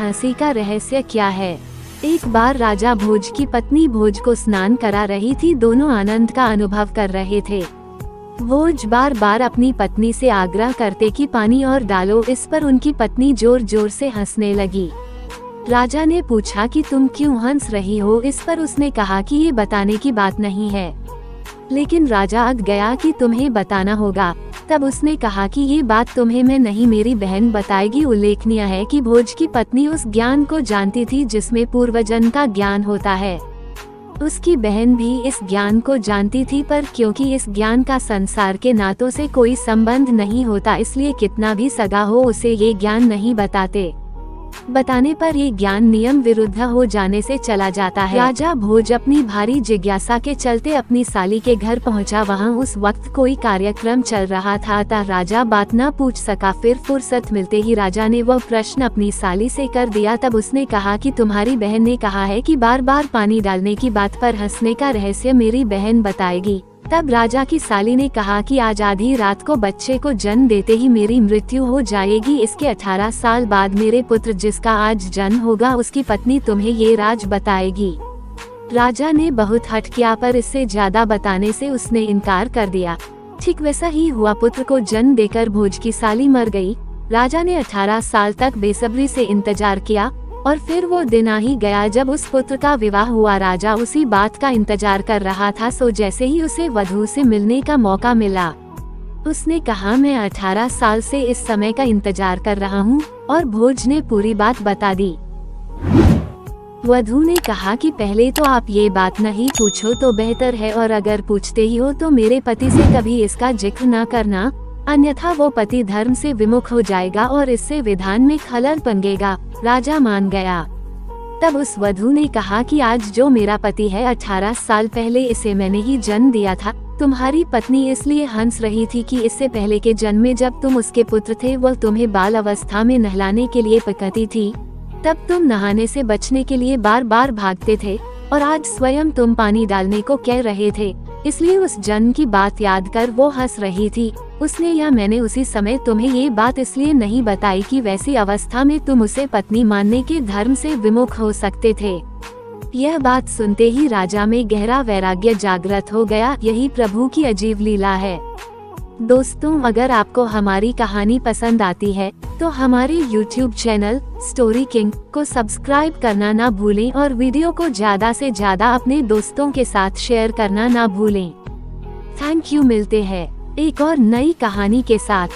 हंसी का रहस्य क्या है। एक बार राजा भोज की पत्नी भोज को स्नान करा रही थी। दोनों आनंद का अनुभव कर रहे थे। भोज बार बार अपनी पत्नी से आग्रह करते कि पानी और डालो। इस पर उनकी पत्नी जोर जोर से हंसने लगी। राजा ने पूछा कि तुम क्यों हंस रही हो। इस पर उसने कहा कि ये बताने की बात नहीं है। लेकिन राजा अग गया कि तुम्हें बताना होगा। तब उसने कहा कि ये बात तुम्हें मैं नहीं, मेरी बहन बताएगी। उल्लेखनीय है कि भोज की पत्नी उस ज्ञान को जानती थी जिसमें पूर्वजन्म का ज्ञान होता है। उसकी बहन भी इस ज्ञान को जानती थी, पर क्योंकि इस ज्ञान का संसार के नातों से कोई संबंध नहीं होता, इसलिए कितना भी सगा हो उसे ये ज्ञान नहीं बताते। बताने पर ये ज्ञान नियम विरुद्ध हो जाने से चला जाता है। राजा भोज अपनी भारी जिज्ञासा के चलते अपनी साली के घर पहुंचा। वहां उस वक्त कोई कार्यक्रम चल रहा था, अतः राजा बात न पूछ सका। फिर फुर्सत मिलते ही राजा ने वह प्रश्न अपनी साली से कर दिया। तब उसने कहा कि तुम्हारी बहन ने कहा है कि बार बार पानी डालने की बात पर हंसने का रहस्य मेरी बहन बताएगी। तब राजा की साली ने कहा कि आज आधी रात को बच्चे को जन्म देते ही मेरी मृत्यु हो जाएगी। इसके 18 साल बाद मेरे पुत्र जिसका आज जन्म होगा उसकी पत्नी तुम्हें ये राज बताएगी। राजा ने बहुत हठ किया, पर इससे ज्यादा बताने से उसने इनकार कर दिया। ठीक वैसा ही हुआ। पुत्र को जन्म देकर भोज की साली मर गई। राजा ने 18 साल तक बेसब्री से इंतजार किया और फिर वो दिन आ ही गया जब उस पुत्र का विवाह हुआ। राजा उसी बात का इंतजार कर रहा था। सो जैसे ही उसे वधू से मिलने का मौका मिला, उसने कहा मैं 18 साल से इस समय का इंतजार कर रहा हूँ, और भोज ने पूरी बात बता दी। वधू ने कहा कि पहले तो आप ये बात नहीं पूछो तो बेहतर है, और अगर पूछते ही हो तो मेरे पति से कभी इसका जिक्र न करना, अन्यथा वो पति धर्म से विमुख हो जाएगा और इससे विधान में खलल पड़ेगा। राजा मान गया। तब उस वधू ने कहा कि आज जो मेरा पति है 18 साल पहले इसे मैंने ही जन्म दिया था। तुम्हारी पत्नी इसलिए हंस रही थी कि इससे पहले के जन्म में जब तुम उसके पुत्र थे वह तुम्हें बाल अवस्था में नहलाने के लिए पकड़ती थी। तब तुम नहाने से बचने के लिए बार बार भागते थे, और आज स्वयं तुम पानी डालने को कह रहे थे, इसलिए उस जन्म की बात याद कर वो हंस रही थी। उसने या मैंने उसी समय तुम्हें ये बात इसलिए नहीं बताई कि वैसी अवस्था में तुम उसे पत्नी मानने के धर्म से विमुख हो सकते थे। यह बात सुनते ही राजा में गहरा वैराग्य जागृत हो गया। यही प्रभु की अजीब लीला है। दोस्तों, अगर आपको हमारी कहानी पसंद आती है तो हमारे YouTube चैनल स्टोरी किंग को सब्सक्राइब करना ना भूलें, और वीडियो को ज्यादा से ज्यादा अपने दोस्तों के साथ शेयर करना ना भूलें। Thank you. मिलते हैं एक और नई कहानी के साथ।